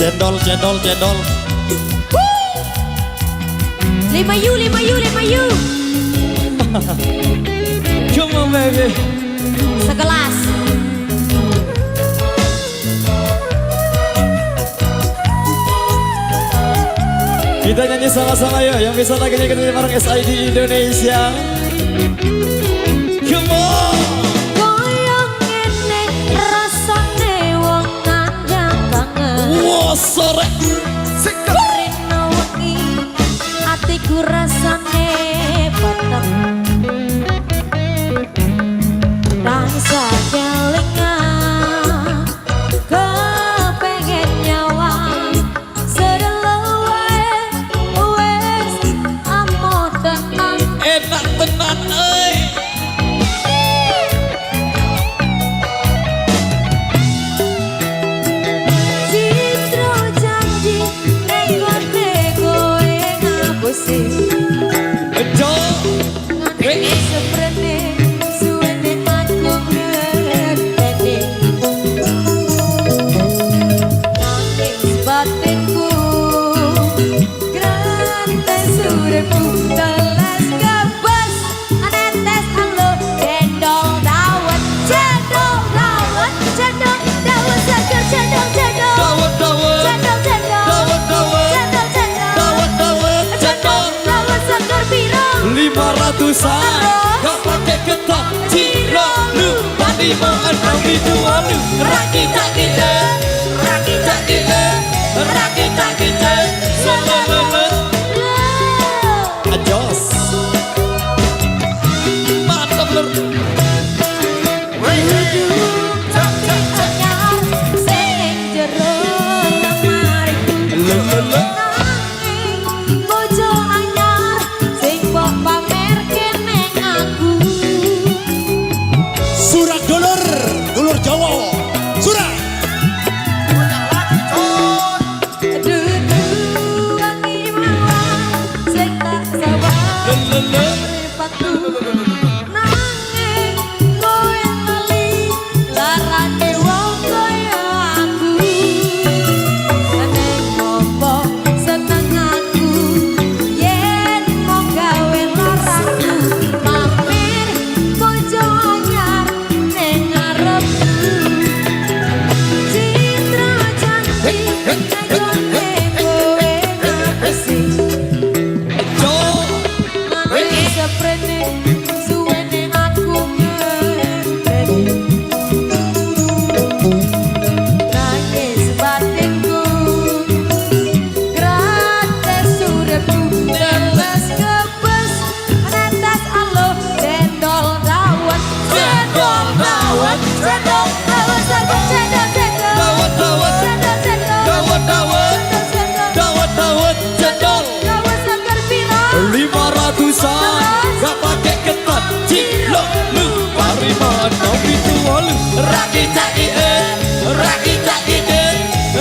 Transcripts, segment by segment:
Cendol, cendol, cendol. 5 U, 5 U, 5 U. Come on baby. Sekelas. Kita nyanyi sama-sama yuk. Yang bisa lagunya kita bareng SID Indonesia. Come on. Koyong ngene rasane wong kandang banget. Wah sore. Rino wengi atiku rasane peteng. Rasa kelingan kepengen nyawang sedelo wae wes amot tenang. Enak tenan euy. Citro janji nego-nego kowe ngapusi. Bejo. Nganti seprene suwene aku ngerteni. Nangis batinku grantes uripku teles kebas anetes alo cendol dawet seger cendol Dawet dawet. cendol Dawet dawet. cendol Dawet dawet. Cendol. dawet seger pirang 500-an. Gak pakai ketok. Ciro lu. Padi mau enam ribuan lu. Rakita kita. Rakita kita. Rakita kita. Lalalala. Ajos. Mantap lur. sing jero lemari Lalalala. nanging bojo anyar sing mbok pamerke ning aku. Surat dulur. Dulur Jawa. Surat. Dudu wangi mawar sing tak sabar Lalalala. mripatku nanging kowe lali larane wong kaya aku. Seneng ngopo seneng aku yen mong gawe larangku mampir bojo anyar ning ngarepku. Citra janji nego-nego kowe ngapusi. Jo. Nganti seprene suwene aku ngerteni. Nangis batinku gratis uripku teles kebes netes alo cendol dawet seger cendol Dawet dawet. Dawet dawet. Dawet dawet. Cendol. dawet seger pirang 500-an. Gak pakai ketat. Cilo lu. Parima enam ribuan lu. Rakita ide. Rakita ide.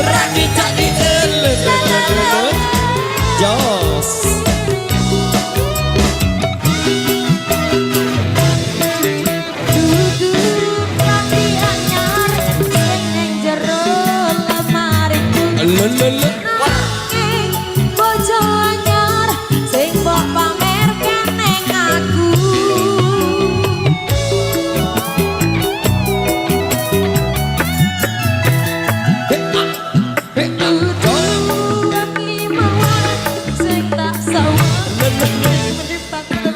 Rakita ide. Lalalala. Jos. Duduk nanti anyar sing ning jero lemariku. Lalalala. Nanging bojo anyar sing mbok pamerke ning aku. Duduk wangi mawar sing tak sawar mripatku.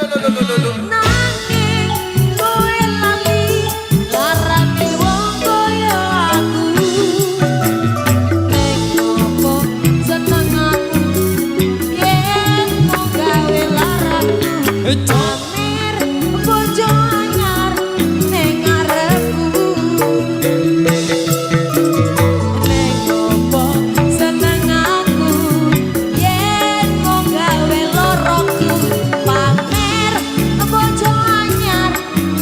Nanging kowe lali larane wong kaya aku. Ning ngopo seneng aku yen mong gawe larangku pamer bojo anyar ning ngarepku. Ning ngopo seneng aku yen mong gawe loroku pamer bojo anyar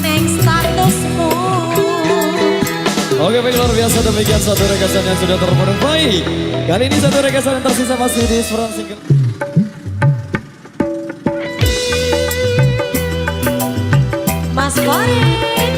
ning statusmu. Oke baik luar biasa demikian satu rekasan yang sudah terpenuhi. Baik. Kali ini satu rekasan yang tersisa masih di front single. Mas Farid.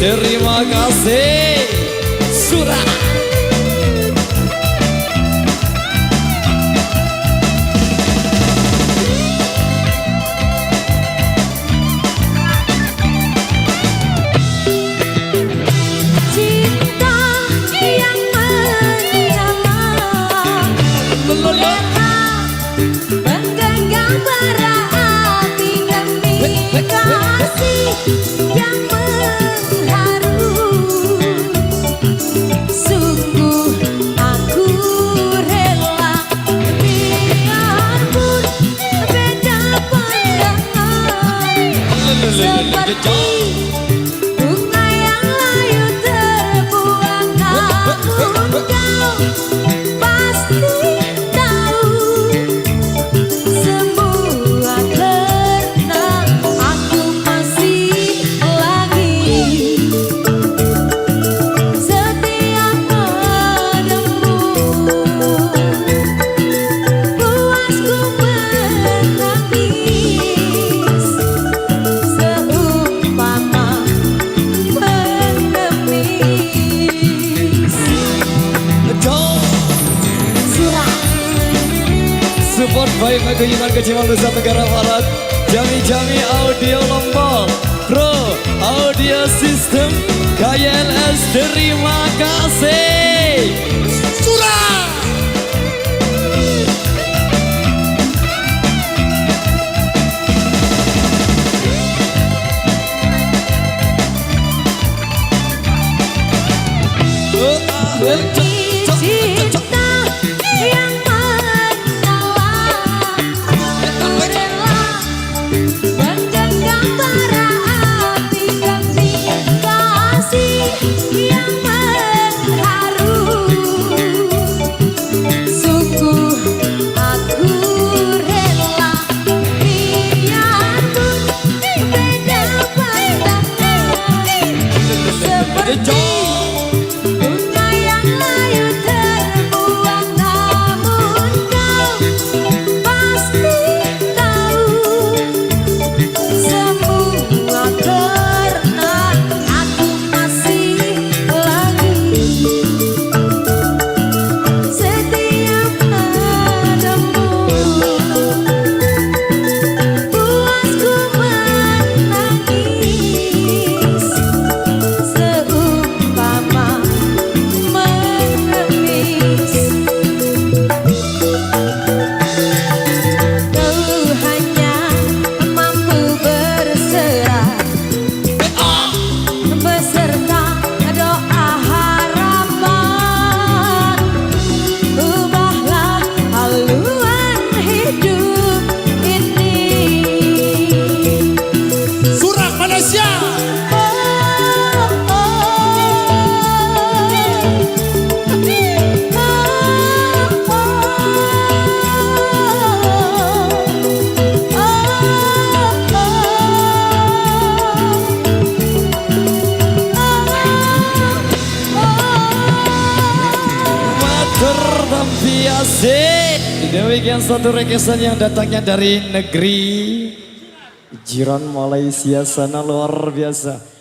terima kasih Surah. Cinta yang menyala menggenggam bara api demi kasih yang mengharu. Sungguh aku rela biarpun beda pandangan, seperti bunga yang layu terbuang. Namun kau pasti tahu semua karena aku masih lagi setia padamu. Puasku menangis seumpama pengemis. Surah. Support baik Magelang Kecimal Nusa Tenggara Barat. Jami-Jami Audio Lombok, Pro Audio System KYLS, terima kasih Surah. Cinta yang menyala, rela menggenggam bara api demi kasih yang mengharu. Sungguh aku rela biarpun beda pandangan, seperti bunga yang layu terbuang. Namun kau pasti tahu semua karena aku masih lagi setia padamu. Puasku menangis seumpama mengemis. Kau hanya mampu berserah beserta doa harapan. Ubahlah haluan hidup ini. Surah Malaysia. Matur tampiase. Demikian satu rekesan yang datangnya dari negeri jiran Malaysia sana, luar biasa.